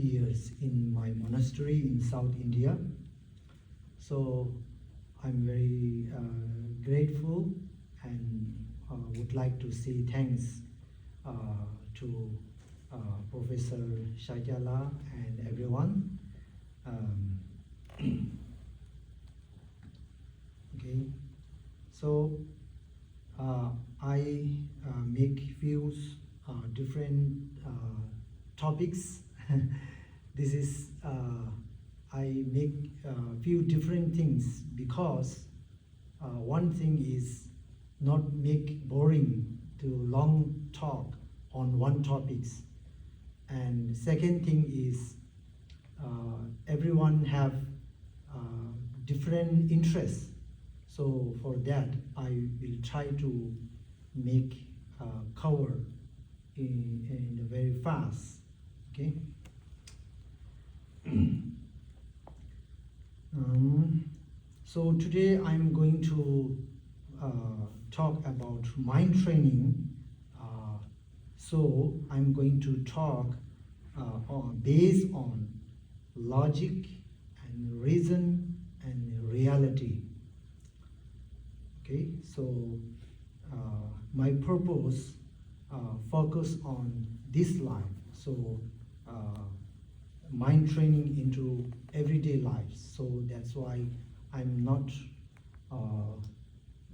years in my monastery in South India. So I'm very grateful and would like to say thanks to Professor Shakyala and everyone. Okay, so I make few different topics. This is I make few different things because one thing is not make boring to long talk on one topics, and second thing is everyone have different interests. So for that, I will try to make cover in very fast. Okay. So today I'm going to talk about mind training. So I'm going to talk based on logic and reason and reality. Okay, so my purpose focus on this life. So mind training into everyday life. So that's why I'm not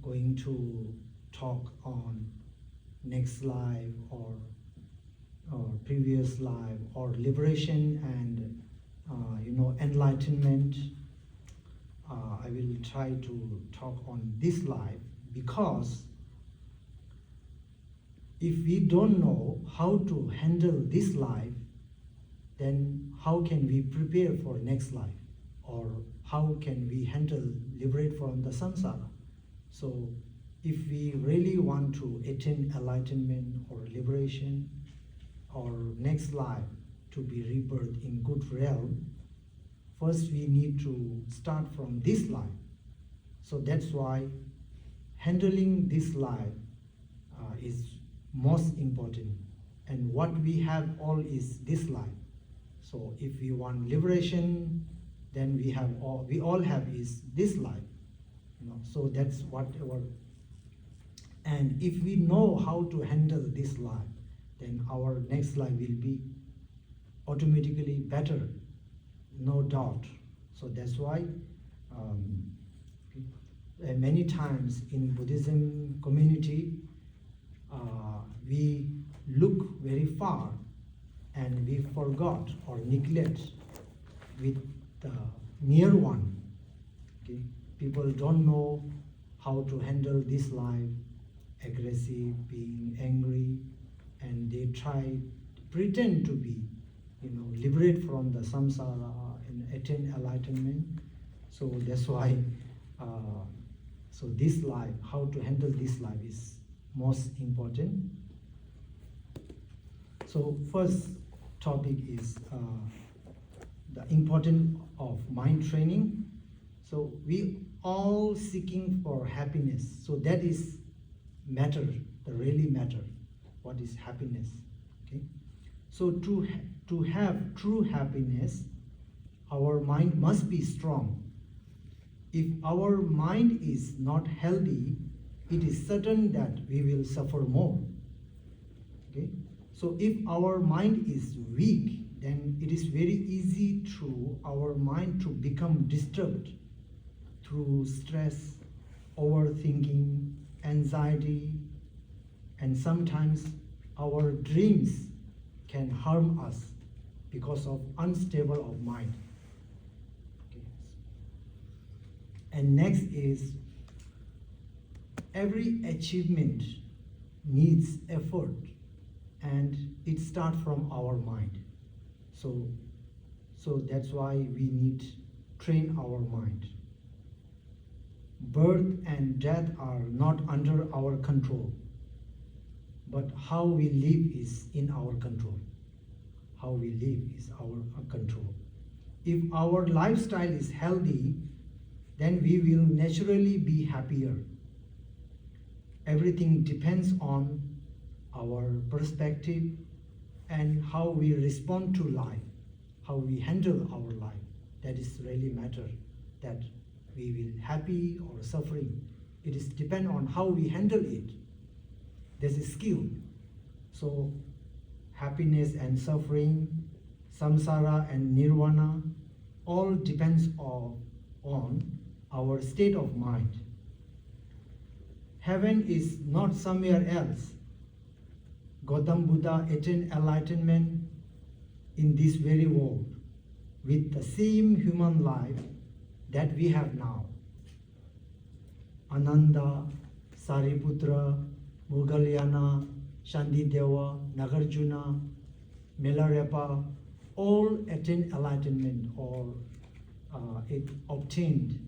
going to talk on next life or previous life or liberation and enlightenment. I will try to talk on this life because if we don't know how to handle this life, then how can we prepare for next life, or how can we handle liberate from the samsara? So if we really want to attain enlightenment or liberation or next life to be rebirthed in good realm, first we need to start from this life. So that's why handling this life is most important, and what we have all is this life. So if we want liberation, then we all have is this life, so that's whatever. And if we know how to handle this life, then our next life will be automatically better, no doubt. So that's why many times in Buddhism community we look very far and we forgot or neglect with the near one. Okay? People don't know how to handle this life, aggressive, being angry, and they try pretend to be, liberate from the samsara and attain enlightenment. So that's why, so this life, how to handle this life is most important. So first topic is the importance of mind training. So we all seeking for happiness. So that is matter, the really matter. What is happiness? Okay. So to have true happiness, our mind must be strong. If our mind is not healthy, it is certain that we will suffer more. Okay. So if our mind is weak, then it is very easy to our mind to become disturbed through stress, overthinking, anxiety, and sometimes our dreams can harm us because of unstable of mind. Okay. And next is every achievement needs effort, and it starts from our mind. So that's why we need train our mind. Birth and death are not under our control, but how we live is in our control. How we live is our control. If our lifestyle is healthy, then we will naturally be happier. Everything depends on our perspective and how we respond to life, how we handle our life. That is really matter, that we will happy or suffering. It is depend on how we handle it. There's a skill. So happiness and suffering, samsara and nirvana, all depends on our state of mind. Heaven is not somewhere else. Gautam Buddha attained enlightenment in this very world with the same human life that we have now. Ananda, Sariputra, Mugalyana, Shantideva, Nagarjuna, Milarepa, all attained enlightenment or it obtained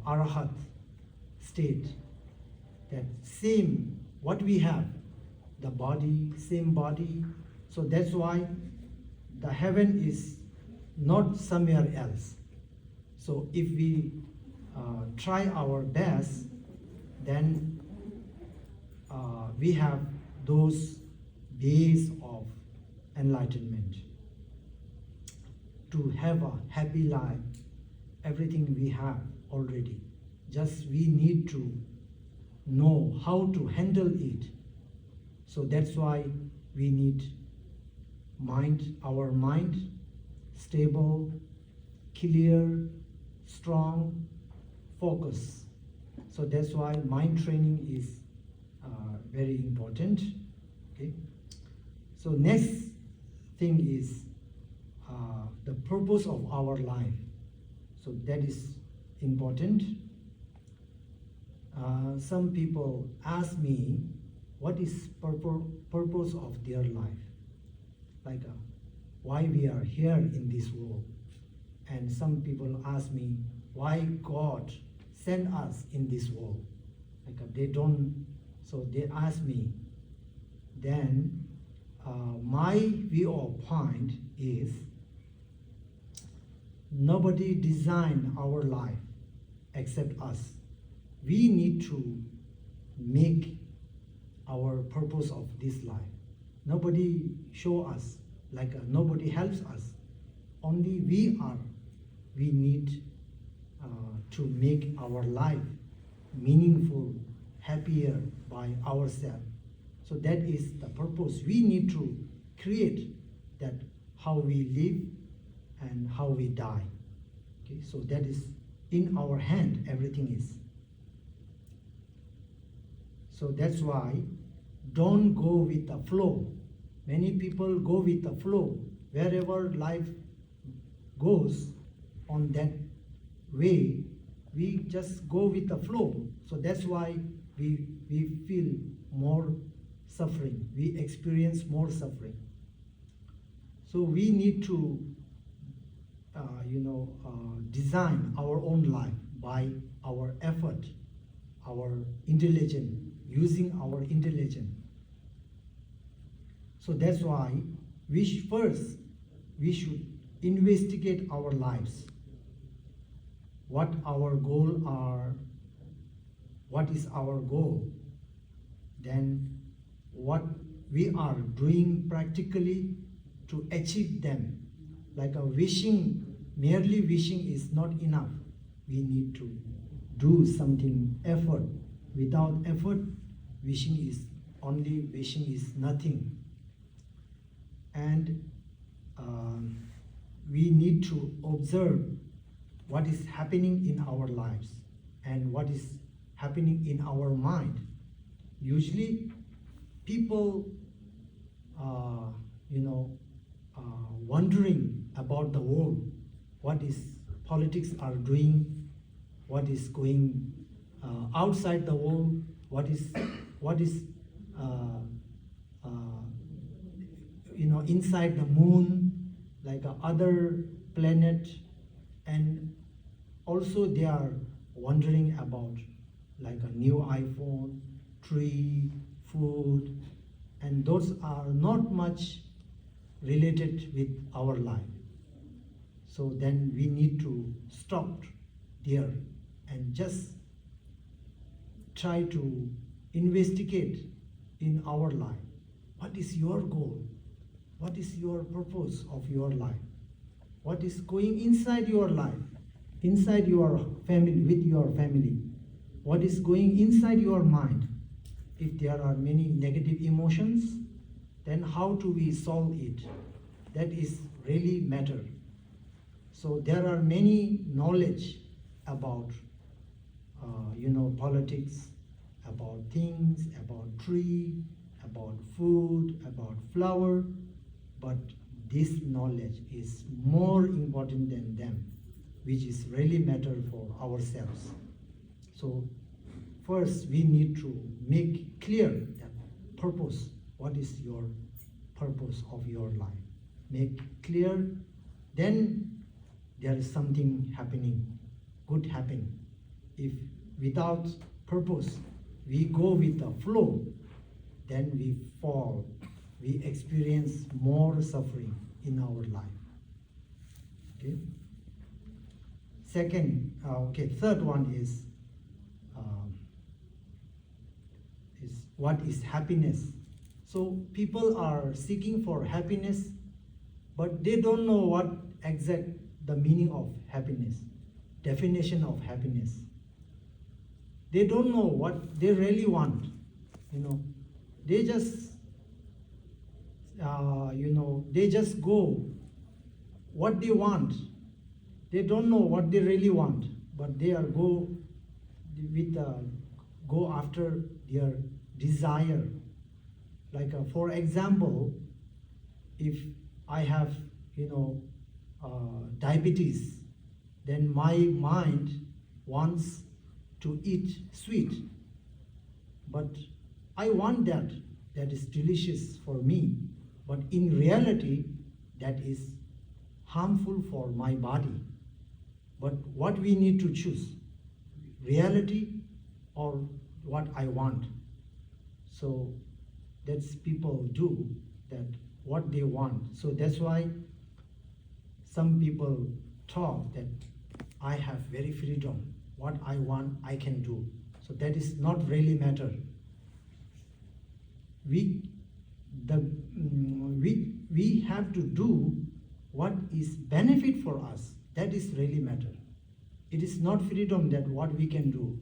Arahat state. That same, what we have, the body, same body. So that's why the heaven is not somewhere else. So if we try our best, then we have those days of enlightenment. To have a happy life, everything we have already. Just we need to know how to handle it. So that's why we need our mind stable, clear, strong, focus. So that's why mind training is very important. Okay. So next thing is the purpose of our life. So that is important. Some people ask me, what is purpose of their life? Like why we are here in this world. And some people ask me, why God sent us in this world? Like they don't, so they ask me. Then my viewpoint is, nobody designed our life except us. We need to make our purpose of this life. Nobody show us, like nobody helps us. Only we need to make our life meaningful, happier by ourselves. So that is the purpose. We need to create that how we live and how we die. Okay, so that is in our hand, everything is. So that's why don't go with the flow. Many people go with the flow. Wherever life goes on that way, we just go with the flow. So that's why we feel more suffering. We experience more suffering. So we need to design our own life by our effort, our intelligence, using our intelligence. So that's why we should investigate our lives. What our goal are, what is our goal, then what we are doing practically to achieve them. Like merely wishing is not enough. We need to do something, effort. Without effort, wishing is nothing. And we need to observe what is happening in our lives and what is happening in our mind. Usually people wondering about the world, what is politics are doing, what is going outside the world, what is inside the moon, like other planet, and also they are wondering about like a new iPhone, tree, food, and those are not much related with our life. So then we need to stop there and just try to investigate in our life. What is your goal? What is your purpose of your life? what is going inside your life, inside your family, with your family, what is going inside your mind. If there are many negative emotions, then how do we solve it? That is really matter. So there are many knowledge about politics, about things, about tree, about food, about flower, but this knowledge is more important than them, which is really matter for ourselves. So first we need to make clear that purpose, what is your purpose of your life. Make clear, then there is something happening, good happening. If without purpose we go with the flow, then we fall, we experience more suffering in our life. Okay. Third one is what is happiness. So people are seeking for happiness, but they don't know what exact the meaning of happiness, definition of happiness. They don't know what they really want. They just they just go what they want. They don't know what they really want, but they are go after their desire. Like for example, if I have diabetes, then my mind wants to eat sweet, but I want that is delicious for me, but in reality that is harmful for my body. But what we need to choose, reality or what I want. So that's people do that what they want. So that's why some people talk that I have very freedom, what I want I can do. So that is not really matter. We have to do what is benefit for us. That is really matter. It is not freedom that what we can do.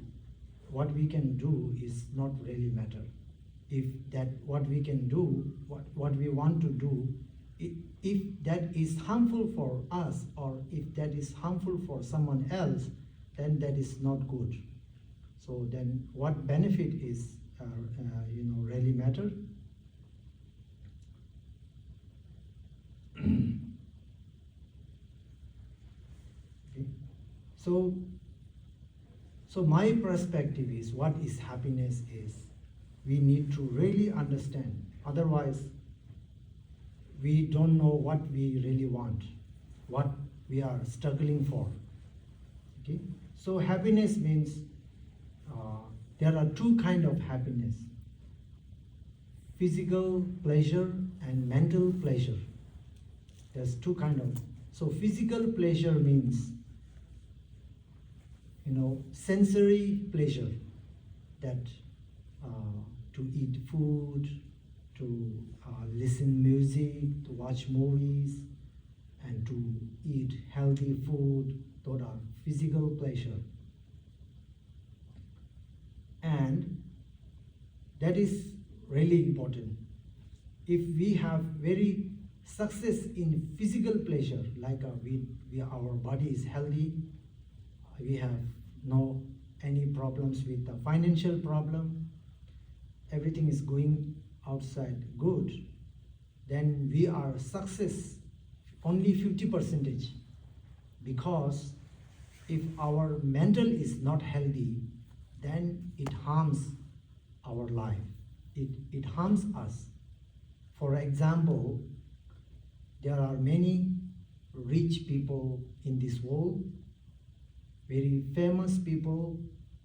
What we can do is not really matter. If that what we can do, what we want to do, if that is harmful for us or if that is harmful for someone else, then that is not good. So then what benefit is really matter? Okay. So my perspective is what is happiness is we need to really understand. Otherwise, we don't know what we really want, what we are struggling for. Okay? So happiness means there are two kinds of happiness: physical pleasure and mental pleasure. There's two kinds of. So physical pleasure means sensory pleasure, that to eat food, to listen music, to watch movies, and to eat healthy food. Those are physical pleasure. And that is really important. If we have very success in physical pleasure, like our body is healthy, we have no any problems with the financial problem, everything is going outside good, then we are success only 50%. Because if our mental is not healthy, then it harms our life. It harms us. For example, there are many rich people in this world, very famous people,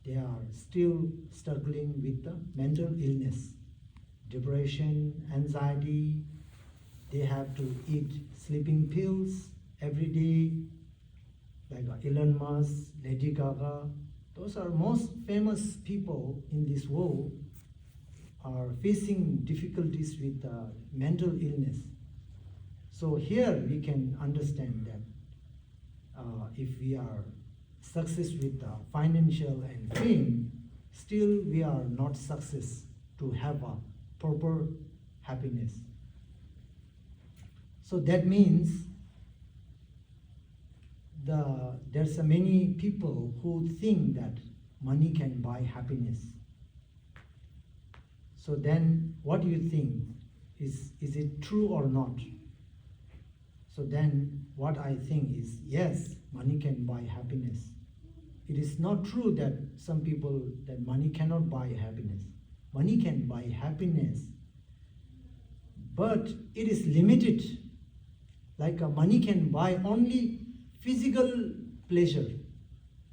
they are still struggling with the mental illness, depression, anxiety. They have to eat sleeping pills every day, like Elon Musk, Lady Gaga. Those are most famous people in this world are facing difficulties with mental illness. So here we can understand that if we are success with the financial and fame, still we are not success to have a proper happiness. So that means there's a many people who think that money can buy happiness. So then what do you think? Is it true or not? So then what I think is, yes, money can buy happiness. It is not true that some people, that money cannot buy happiness. Money can buy happiness, but it is limited. Like money can buy only physical pleasure.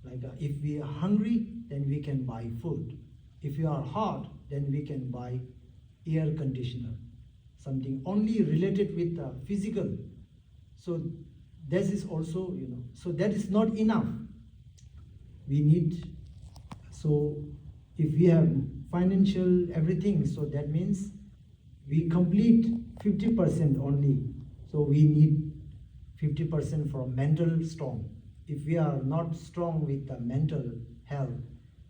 Like if we are hungry, then we can buy food. If we are hot, then we can buy air conditioner. Something only related with the physical. So this is also, so that is not enough. We need, so if we have financial everything, so that means we complete 50% only. So we need 50% for mental strong. If we are not strong with the mental health,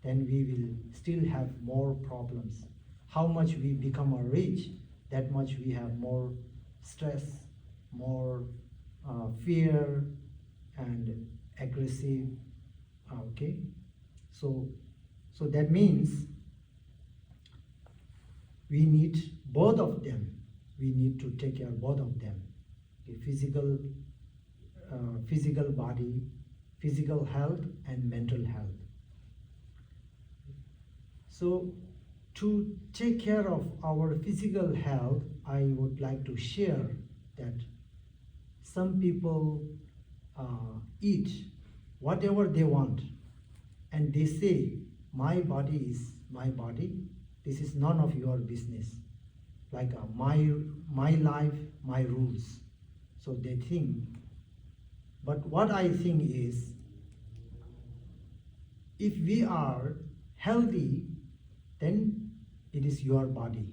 then we will still have more problems. How much we become rich, that much we have more stress, more fear and aggressive. Okay, so that means we need both of them. We need to take care of both of them. Okay, physical body, physical health, and mental health. So to take care of our physical health, I would like to share that some people eat whatever they want, and they say, my body is my body, this is none of your business. Like my life, my rules. So they think. But what I think is, if we are healthy, then it is your body.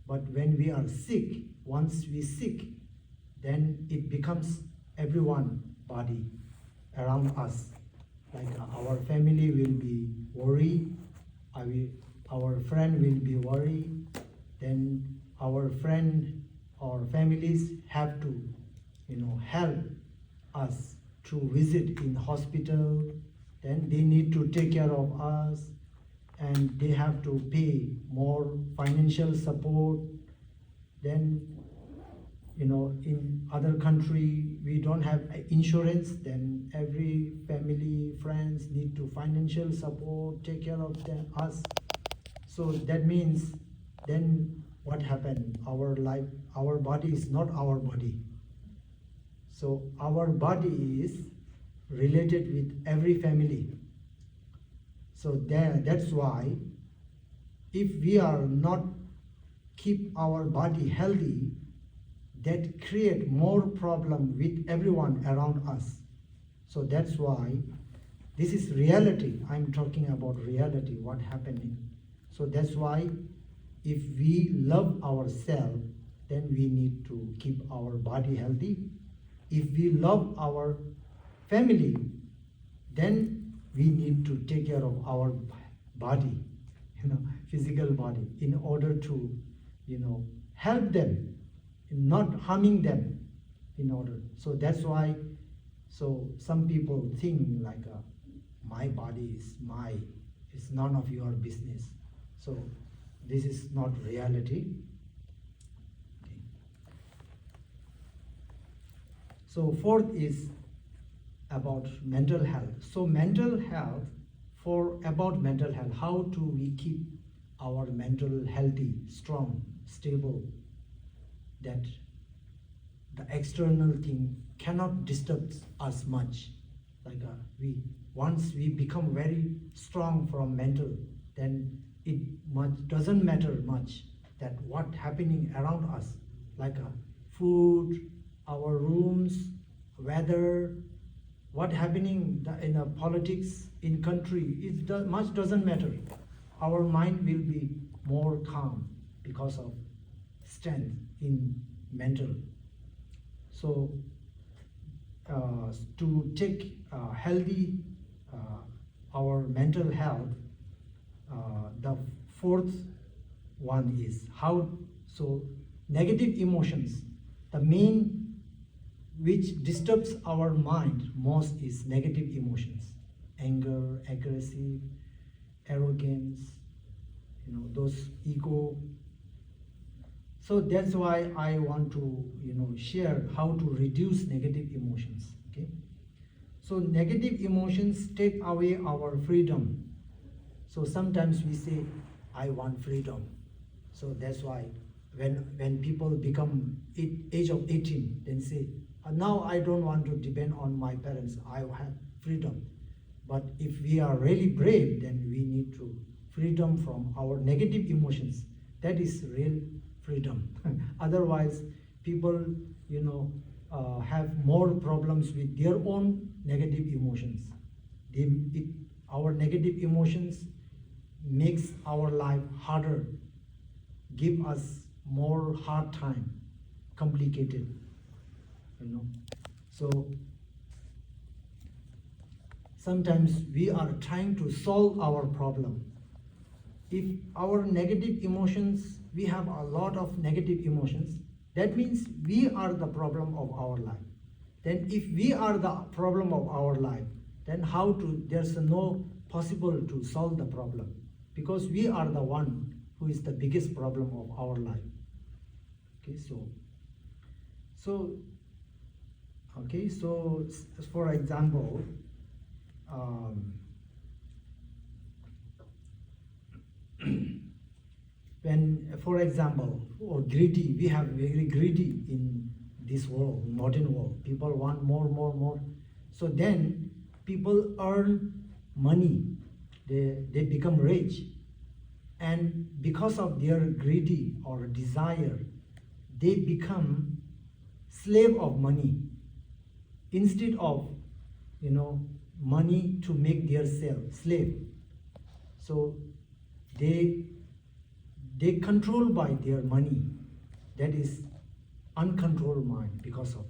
But when we are sick, once we sick, then it becomes everyone's body around us. Like our family will be worried, our friend will be worried, then our friend or families have to, help us to visit in hospital, then they need to take care of us, and they have to pay more financial support. Then in other country we don't have insurance, then every family, friends need to financial support, take care of us. So that means then what happened? Our life, our body is not our body. So our body is related with every family. So that's why if we are not keep our body healthy, that create more problem with everyone around us. So that's why this is reality. I'm talking about reality, what happening. So that's why if we love ourselves, then we need to keep our body healthy. If we love our family, then we need to take care of our body, physical body, in order to, help them, not harming them, in order. So that's why, so some people think like, my body is it's none of your business. So this is not reality. Okay. So fourth is about mental health. So mental health, about mental health, how do we keep our mental healthy, strong, stable, that the external thing cannot disturb us much. Like once we become very strong from mental, then it doesn't matter much that what happening around us, like food, our rooms, weather, what happening in politics, in country, much doesn't matter. Our mind will be more calm because of strength in mental. So to take healthy our mental health, the fourth one is how. So negative emotions, the main which disturbs our mind most is negative emotions: anger, aggressive, arrogance, those ego. So that's why I want to share how to reduce negative emotions. Okay, so negative emotions take away our freedom. So sometimes we say, I want freedom. So that's why when people become age of 18, then say, now I don't want to depend on my parents, I have freedom. But if we are really brave, then we need to freedom from our negative emotions. That is real freedom. Otherwise, people, have more problems with their own negative emotions. Our negative emotions makes our life harder, give us more hard time, complicated. So sometimes we are trying to solve our problem. If our negative emotions, we have a lot of negative emotions, that means we are the problem of our life. Then if we are the problem of our life, then there's no possible to solve the problem, because we are the one who is the biggest problem of our life. Okay, so for example, when, for example, or greedy, we have very greedy in this world, modern world. People want more. So then people earn money, they become rich, and because of their greedy or desire, they become slave of money instead of money to make their slave. So they control by their money. That is uncontrolled mind, because of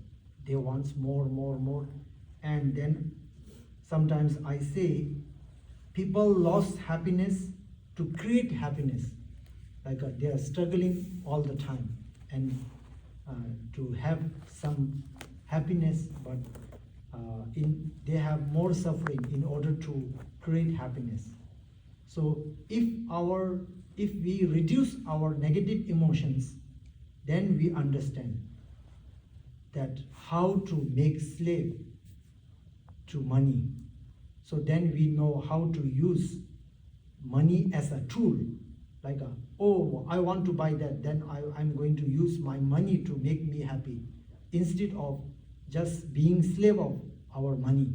they want more. And then sometimes I say people lost happiness to create happiness, like they are struggling all the time and to have some happiness, but they have more suffering in order to create happiness. So if we reduce our negative emotions, then we understand that how to make slave to money. So then we know how to use money as a tool, like I want to buy that, then I'm going to use my money to make me happy, instead of just being slave of our money.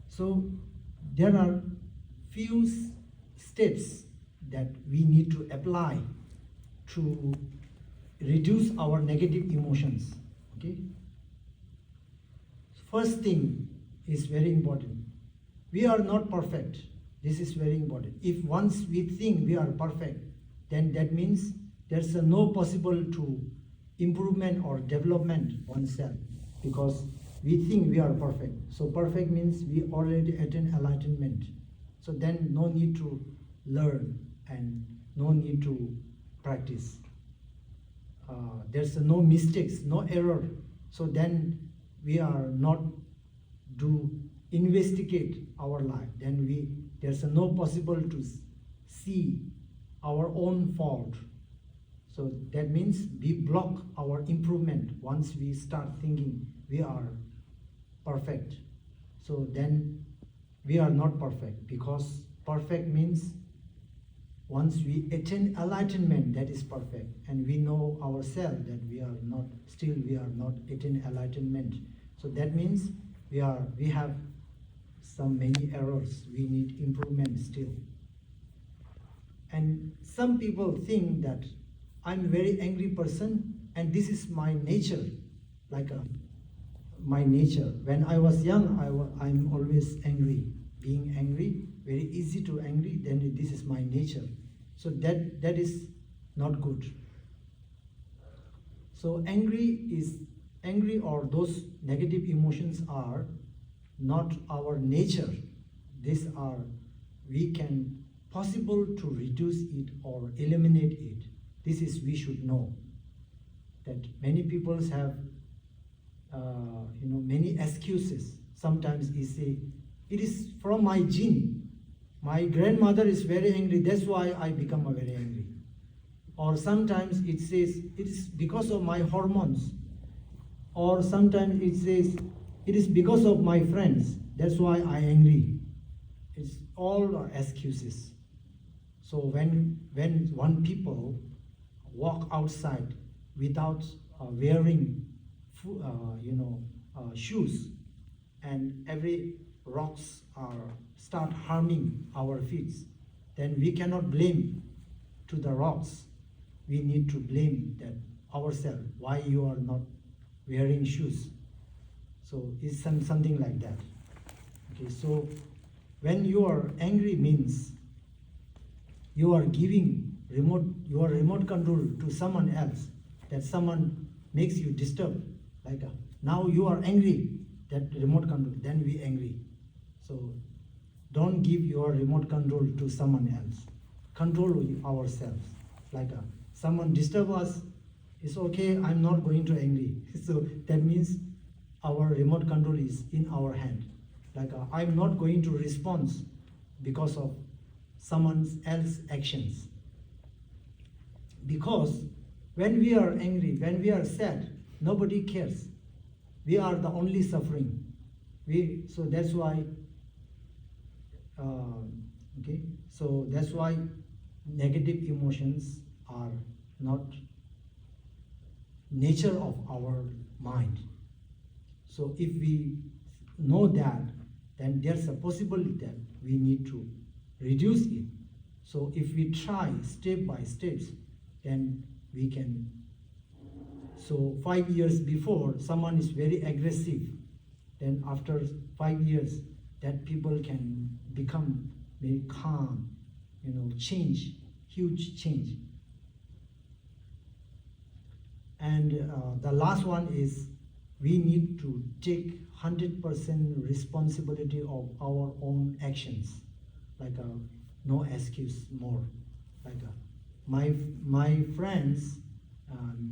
So there are few steps that we need to apply to reduce our negative emotions. Okay. First thing is very important. We are not perfect. This is very important. If once we think we are perfect, then that means there's no possible to improvement or development oneself, because we think we are perfect. So perfect means we already attain enlightenment. So then no need to learn and no need to practice. There's no mistakes, no error. So then we are not do investigate our life. Then there's no possible to see our own fault. So that means we block our improvement once we start thinking we are perfect. So then we are not perfect, because perfect means once we attain enlightenment, that is perfect, and we know ourselves that we are not attain enlightenment. So that means we have some many errors. We need improvement still. And some people think that I'm a very angry person and this is my nature, my nature. When I was young, I'm always angry. Being angry, very easy to angry, then this is my nature. So that is not good. So angry or those negative emotions are not our nature. These are, we can possible to reduce it or eliminate it. This is, we should know that many people have many excuses. Sometimes he say, it is from my gene. My grandmother is very angry, that's why I become very angry. Or sometimes it says, it is because of my hormones. Or sometimes it says, it is because of my friends, that's why I angry. It's all excuses. So when one people walk outside without wearing shoes, and every rocks start harming our feet, then we cannot blame to the rocks. We need to blame that ourselves, why you are not wearing shoes. So it's something like that. Okay, so when you are angry means you are giving your remote control to someone else, that someone makes you disturb. Like now you are angry, that remote control, then we angry. So don't give your remote control to someone else. Control ourselves. Like someone disturb us, it's okay, I'm not going to angry. So that means our remote control is in our hand. Like I'm not going to respond because of someone else's actions. Because when we are angry, when we are sad, nobody cares. We are the only suffering. So that's why, so that's why negative emotions are not nature of our mind. So if we know that, then there's a possibility that we need to reduce it. So if we try step by steps, then we can. So 5 years before, someone is very aggressive. Then after 5 years, that people can become very calm, change, huge change. And the last one is, we need to take 100% responsibility of our own actions. Like no excuse more. Like my friends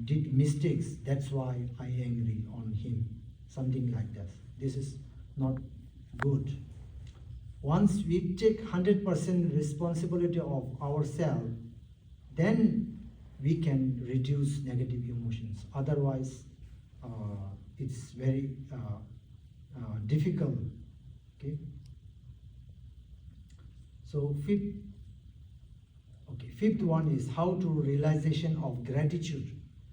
did mistakes, that's why I angry on him. Something like that. This is not good. Once we take 100% responsibility of ourselves, then we can reduce negative emotions. Otherwise, it's very difficult. Okay. So fifth one is how to realization of gratitude.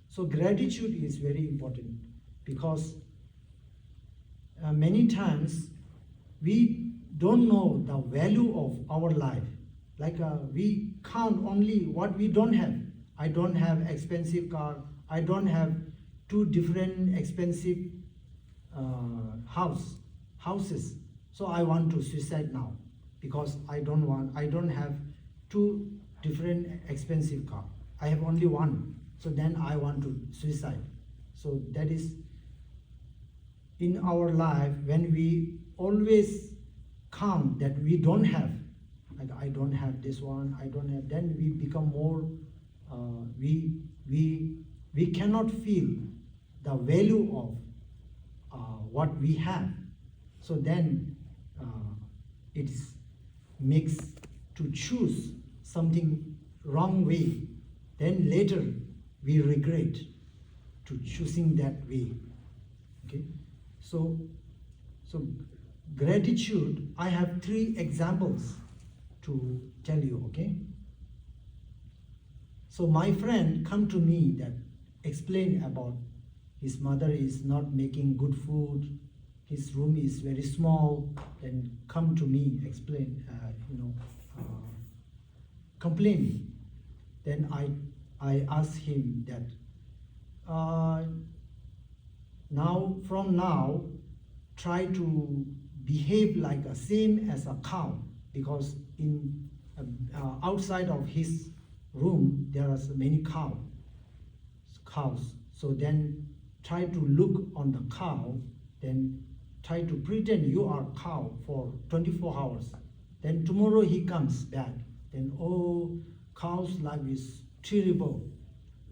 So gratitude is very important, because many times we don't know the value of our life. Like we count only what we don't have. I don't have expensive car. I don't have 2 different expensive houses. So I want to suicide now, because I don't have 2 different expensive car. I have only one. So then I want to suicide. So that is in our life, when we always count that we don't have, like I don't have this one, I don't have, then we become more, we cannot feel the value of what we have. So then it makes to choose something wrong way. Then later we regret to choosing that way. Okay, so gratitude, I have 3 examples to tell you. Okay, so my friend come to me that explain about his mother is not making good food, his room is very small, then come to me explain, complain. Then I ask him that from now try to behave like a same as a cow, because in outside of his room there are many cows. So then try to look on the cow, then try to pretend you are cow for 24 hours. Then tomorrow he comes back. Then, oh, cow's life is terrible.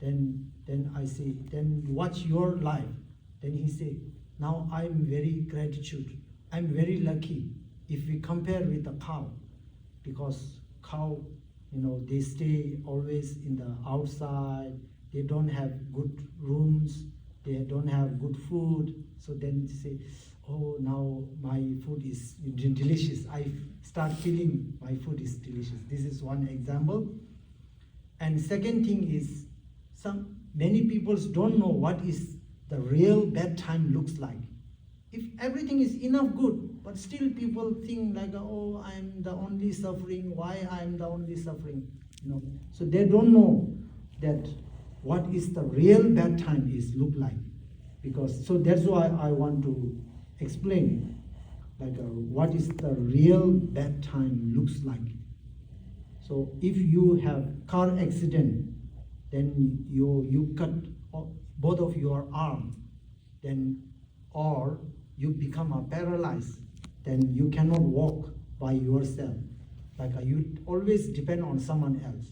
Then I say, then watch your life. Then he say, now I'm very gratitude. I'm very lucky if we compare with the cow, because cow, they stay always in the outside. They don't have good rooms. They don't have good food. So then they say, oh, now my food is delicious. I start feeling my food is delicious. This is one example. And second thing is, many people don't know what is the real bad time looks like. If everything is enough good, but still people think like, oh, I'm the only suffering. Why I'm the only suffering? So they don't know that what is the real bad time is look like. So that's why I want to explain what is the real bad time looks like. So if you have car accident, then you cut both of your arm, then or you become paralyzed, then you cannot walk by yourself. You always depend on someone else.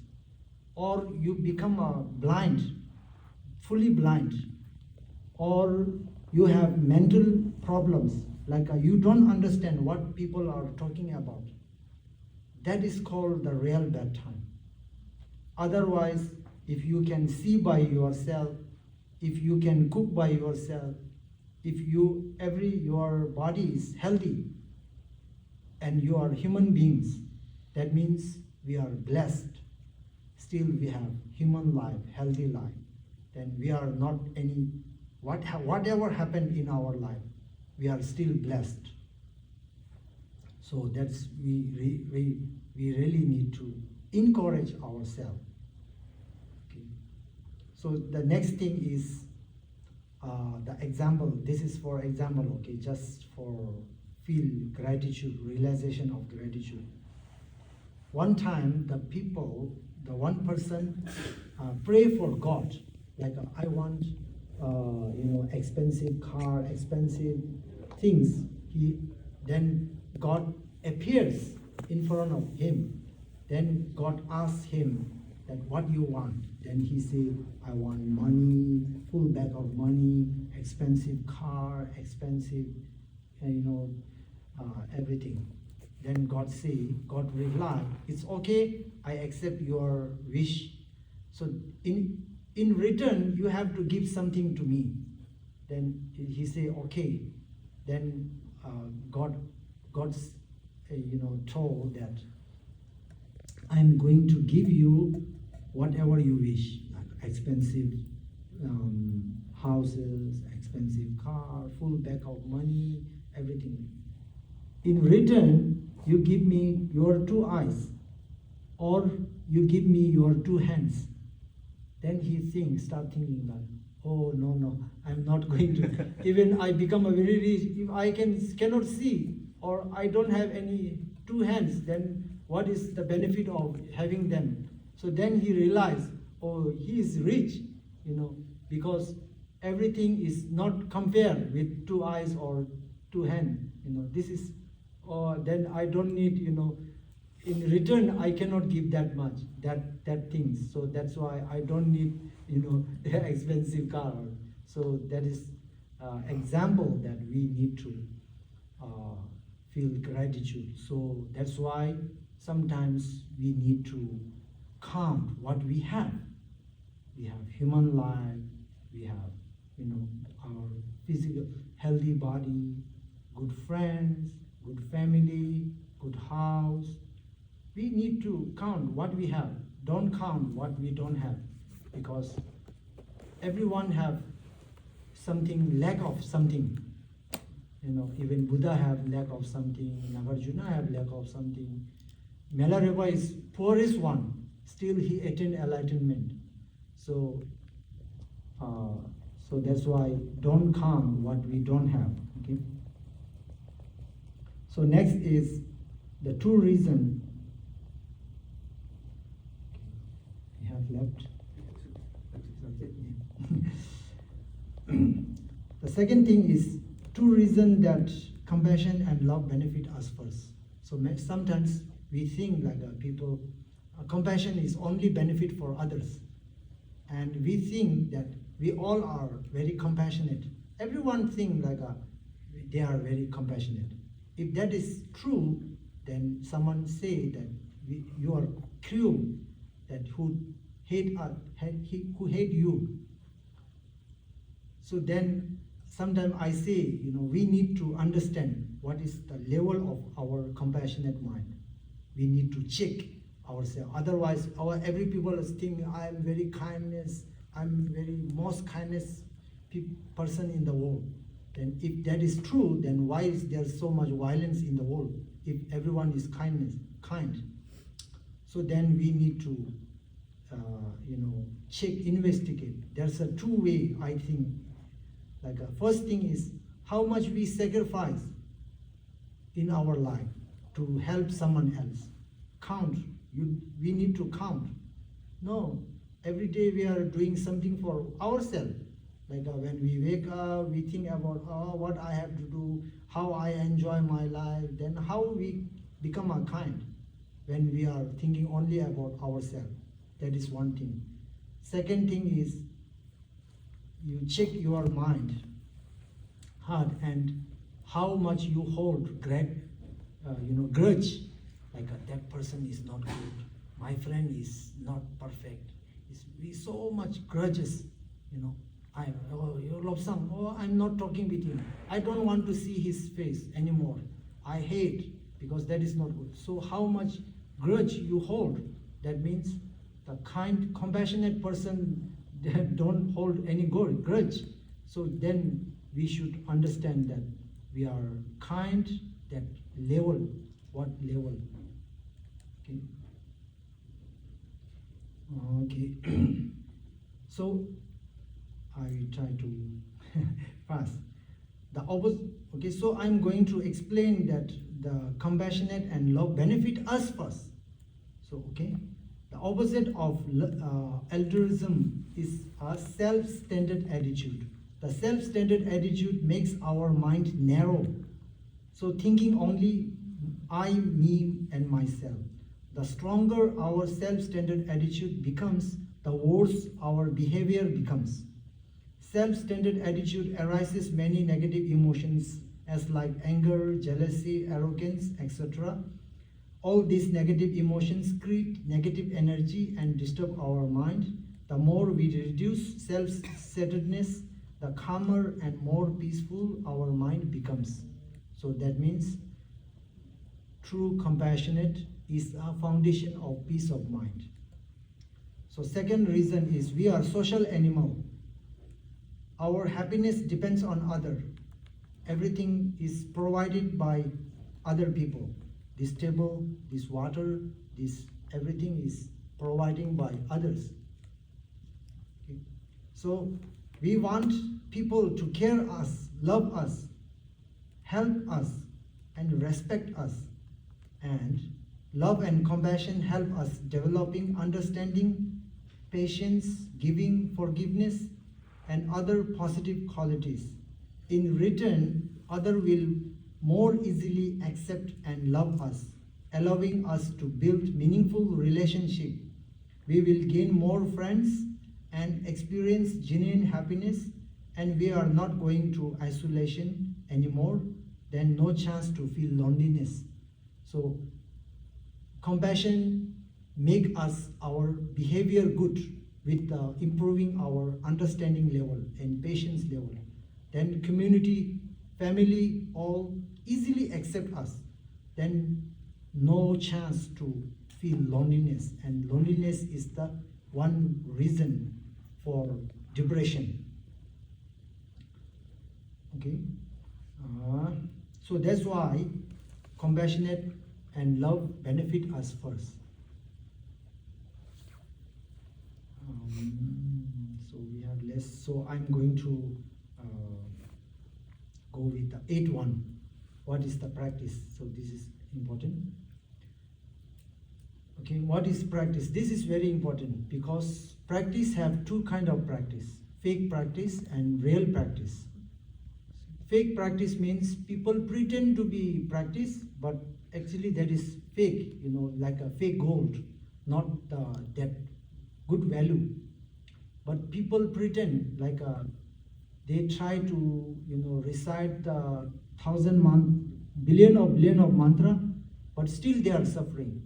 Or you become blind, fully blind. Or you have mental problems, you don't understand what people are talking about. That is called the real bad time. Otherwise, if you can see by yourself, if you can cook by yourself, if your body is healthy and you are human beings, that means we are blessed. Still we have human life, healthy life. Then we are not whatever happened in our life, we are still blessed. So that's we really need to encourage ourselves. Okay. So the next thing is the example. This is for example, okay, just for feel gratitude, realization of gratitude. One time, the one person pray for God, I want expensive car, expensive things. Then God appears in front of him. Then God asks him that what you want. Then he said, I want money, full bag of money, expensive car, expensive, everything. Then God reply, it's okay, I accept your wish. So in return, you have to give something to me. Then he say, okay. Then God told that I'm going to give you whatever you wish, like expensive houses, expensive car, full bag of money, everything. In return, you give me your 2 eyes, or you give me your 2 hands. Then he start thinking like, oh no, I'm not going to. Even I become a very rich, if I cannot see, or I don't have any 2 hands, then what is the benefit of having them? So then he realized, oh, he is rich, because everything is not compared with 2 eyes or 2 hands. This is, then I don't need, in return I cannot give that much, that things. So that's why I don't need, expensive car. So that is example that we need to feel gratitude. So that's why sometimes we need to count what we have. We have human life, we have, our physical healthy body, good friends, good family, good house. We need to count what we have. Don't count what we don't have, because everyone have something, lack of something. Even Buddha have lack of something, Nagarjuna have lack of something. Milarepa is poorest one, still he attained enlightenment. So that's why don't count what we don't have. Okay. So next is the 2 reasons we have left. second thing is two reasons that compassion and love benefit us first. So sometimes we think like people, compassion is only benefit for others. And we think that we all are very compassionate. Everyone thinks like they are very compassionate. If that is true, then someone say that you are cruel, that who hate us, who hate you. So then sometimes I say, we need to understand what is the level of our compassionate mind. We need to check ourselves. Otherwise, every people is thinking, I am very kindness, I'm very most kindness person in the world. Then if that is true, then why is there so much violence in the world if everyone is kind? So then we need to check, investigate. There's a two-way, I think. Like first thing is how much we sacrifice in our life to help someone else. Count. We need to count. No, every day we are doing something for ourselves. Like when we wake up, we think about what I have to do, how I enjoy my life, then how we become a kind when we are thinking only about ourselves. That is one thing. Second thing is you check your mind hard and how much you hold grudge. Like that person is not good, my friend is not perfect. We so much grudges, I'm not talking with him. I don't want to see his face anymore. I hate because that is not good. So how much grudge you hold? That means the kind, compassionate person don't hold any grudge. So then we should understand that we are kind. That level, what level? Okay. So I will try to pass. The opposite. Okay, so I'm going to explain that the compassionate and love benefit us first. So okay, the opposite of altruism is a self-centered attitude. The self-centered attitude makes our mind narrow. So thinking only I, me, and myself. The stronger our self-centered attitude becomes, the worse our behavior becomes. Self-centered attitude arises many negative emotions as like anger, jealousy, arrogance, etc. All these negative emotions create negative energy and disturb our mind. The more we reduce self-centeredness, the calmer and more peaceful our mind becomes. So that means true compassionate is a foundation of peace of mind. So second reason is we are social animal. Our happiness depends on other. Everything is provided by other people. This table, this water, this everything is provided by others. Okay. So we want people to care us, love us, help us, and respect us. And love and compassion help us developing understanding, patience, giving, forgiveness, and other positive qualities. In return, others will more easily accept and love us, allowing us to build meaningful relationship. We will gain more friends and experience genuine happiness, and we are not going to isolation anymore, then no chance to feel loneliness. So compassion make us our behavior good with improving our understanding level and patience level. Then community, family all easily accept us. Then no chance to feel loneliness, and loneliness is the one reason for depression. Okay, so that's why compassionate and love benefit us first. So we have less. So I'm going to go with the 8-1. What is the practice? So this is important. Okay, what is practice? This is very important because practice have two kind of practice: fake practice and real practice. fake practice means people pretend to be practice, but actually that is fake, like a fake gold, not that good value. But people pretend like they try to recite the billion of mantra, but still they are suffering.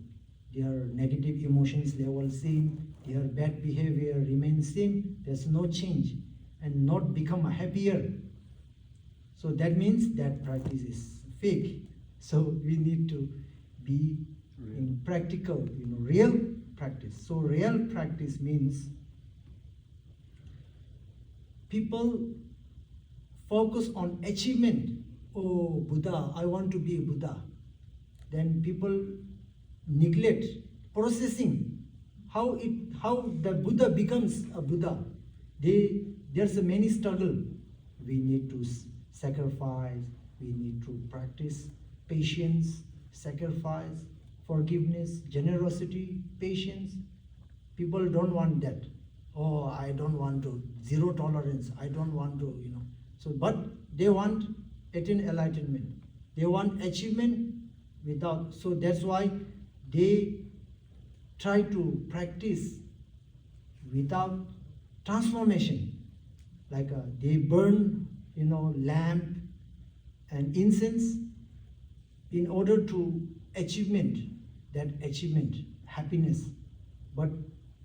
Their negative emotions level same, their bad behavior remains same. There's no change, and not become happier. So that means that practice is fake. So we need to be in practical, real practice. So real practice means people focus on achievement. Oh, Buddha, I want to be a Buddha. Then people neglect processing how the Buddha becomes a Buddha. There's a many struggle. We need to sacrifice, we need to practice patience, sacrifice, forgiveness, generosity, patience. People don't want that. Oh, I don't want to, zero tolerance, I don't want to, So, but they want enlightenment. They want achievement without, so that's why they try to practice without transformation. Like they burn, lamp and incense in order to that achievement, happiness, but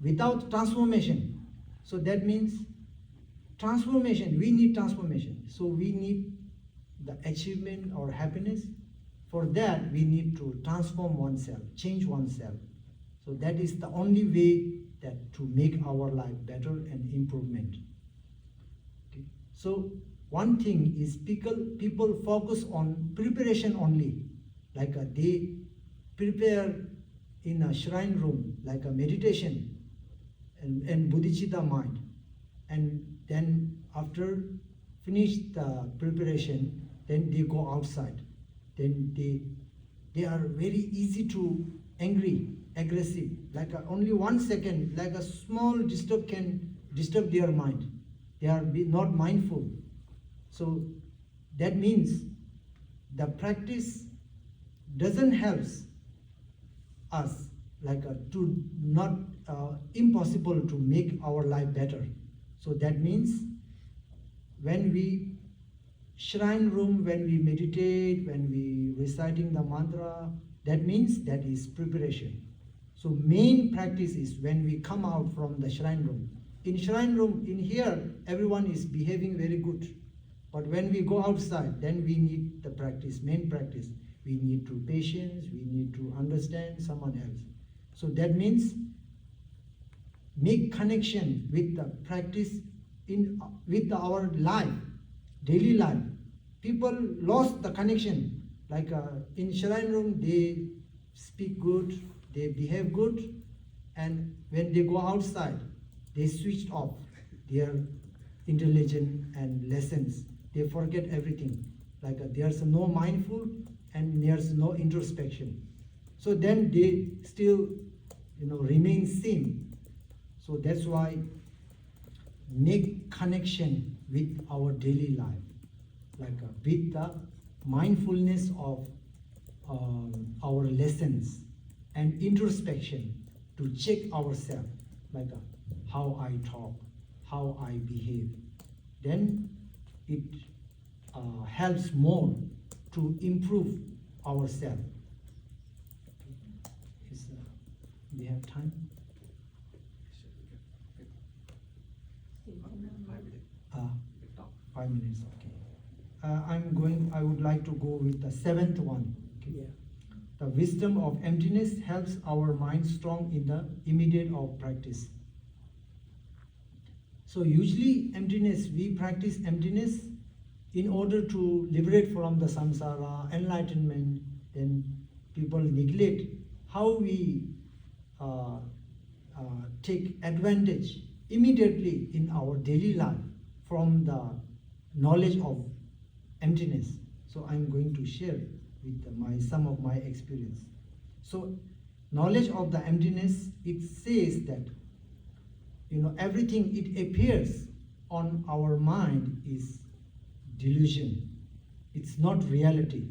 without transformation. So that means transformation, we need transformation. So we need the achievement or happiness. For that, we need to transform oneself, change oneself. So that is the only way that to make our life better and improvement. Okay. So one thing is people focus on preparation only, like they prepare in a shrine room, like a meditation and bodhicitta mind, and then after finish the preparation, then they go outside. Then they are very easy to angry, aggressive, like only 1 second, like a small disturb can disturb their mind. They are not mindful. So that means the practice doesn't help us, like to not impossible to make our life better. So that means when we shrine room, when we meditate, when we reciting the mantra, that means that is preparation. So main practice is when we come out from the shrine room. In shrine room, in here, everyone is behaving very good. But when we go outside, then we need the practice, main practice. We need to patience, we need to understand someone else. So that means make connection with the practice with our life, daily life. People lost the connection. Like in shrine room, they speak good, they behave good, and when they go outside, they switched off their intelligence and lessons. They forget everything. Like there's no mindful and there's no introspection. So then they still, remain same. So that's why make connection with our daily life, like with the mindfulness of our lessons and introspection to check ourselves, like how I talk, how I behave. Then it helps more to improve ourselves. We have time? 5 minutes, okay. I would like to go with the 7th one. Okay? Yeah. The wisdom of emptiness helps our mind strong in the immediate of practice. So usually emptiness, we practice emptiness in order to liberate from the samsara, enlightenment. Then people neglect how we take advantage immediately in our daily life from the knowledge of emptiness. So I'm going to share with some of my experience. So knowledge of the emptiness, it says that everything it appears on our mind is delusion. It's not reality.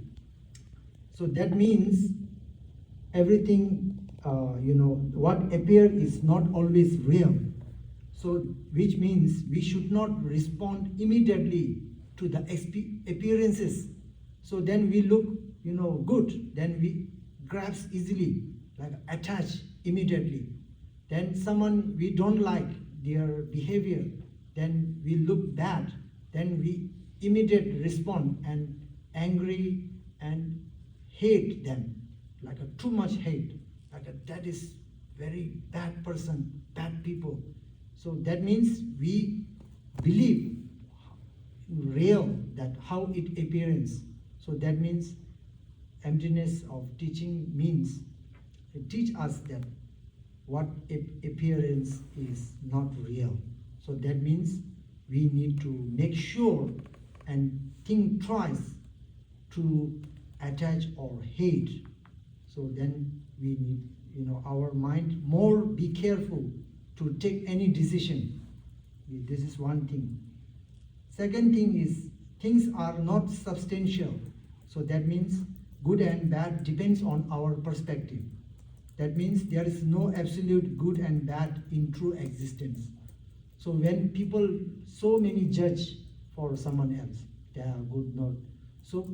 So that means everything, what appear is not always real. So which means we should not respond immediately to the appearances. So then we look, good, then we grasp easily, like attach immediately. Then someone we don't like their behavior, then we look bad, then we immediately respond and angry and hate them, like a too much hate, like that is very bad person, bad people. So that means we believe real that how it appearance. So that means emptiness of teaching means it teach us that what appearance is not real. So that means we need to make sure and think twice to attach or hate. So then we need, our mind more be careful to take any decision. This is one thing. Second thing is things are not substantial. So that means good and bad depends on our perspective. That means there is no absolute good and bad in true existence. So when people, so many judge for someone else, they are good, not. So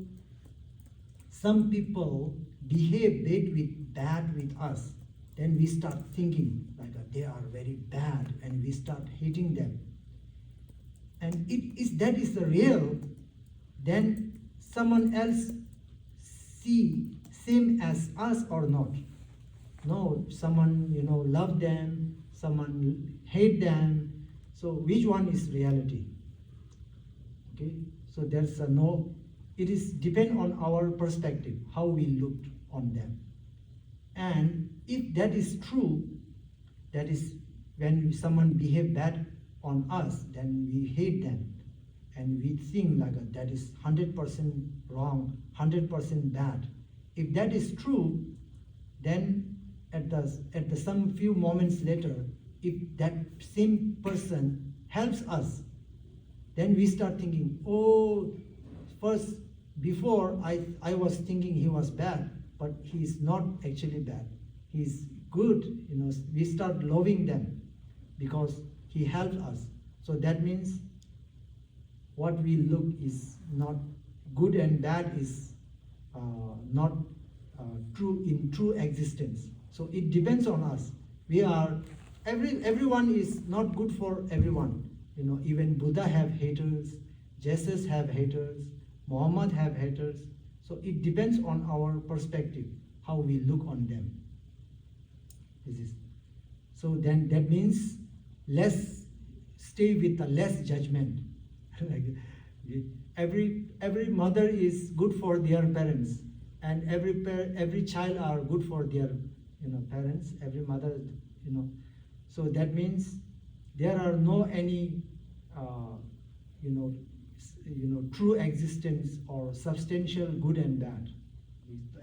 some people behave bad with us, then we start thinking like they are very bad and we start hating them. And that is the real, then someone else see same as us or not. No, someone, love them, someone hate them. So which one is reality? Okay, so there's no, it is depend on our perspective, how we looked on them. And if that is true, that is when someone behave bad on us, then we hate them. And we think like that is 100% wrong, 100% bad. If that is true, then at the some few moments later, if that same person helps us, then we start thinking, oh, first, before I was thinking he was bad, but he is not actually bad. He's good, we start loving them because he helped us. So that means what we look is not good and bad is not true in true existence. So it depends on us. We are, everyone is not good for everyone. Even Buddha have haters, Jesus have haters, Muhammad have haters. So it depends on our perspective, how we look on them. So then that means stay with the less judgment. Every mother is good for their parents, and every child are good for their parents. Every mother, So that means there are no any true existence or substantial good and bad.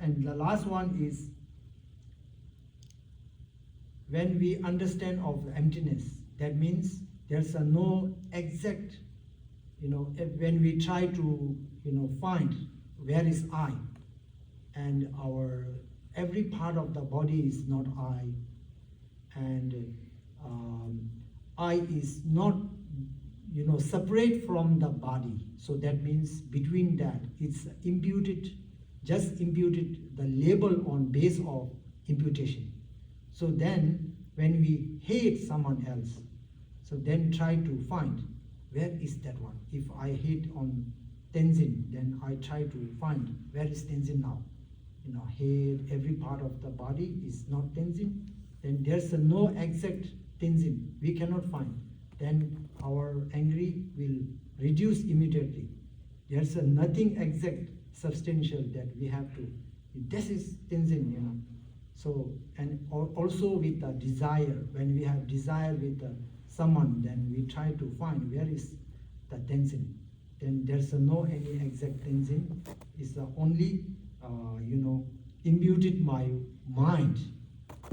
And the last one is when we understand of emptiness. That means there's no exact, when we try to, find where is I, and every part of the body is not I, and I is not, separate from the body. So that means between that, it's just imputed the label on base of imputation. So then when we hate someone else, so then try to find where is that one. If I hate on Tenzin, then I try to find where is Tenzin now. Head, every part of the body is not Tenzin. Then there's no exact Tenzin. We cannot find. Then our angry will reduce immediately. There's nothing exact, substantial that we have to. This is Tenzin, So, and also with the desire, when we have desire with someone, then we try to find where is the Tenzin. Then there's no any exact Tenzin. It's only, imputed my mind.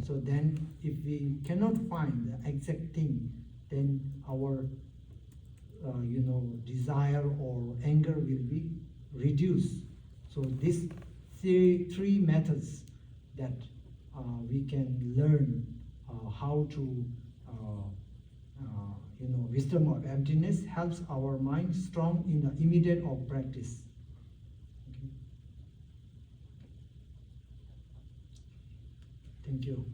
So then if we cannot find the exact thing, then our, desire or anger will be reduce. So these three methods that we can learn how to wisdom of emptiness helps our mind strong in the immediate of practice. Okay. Thank you.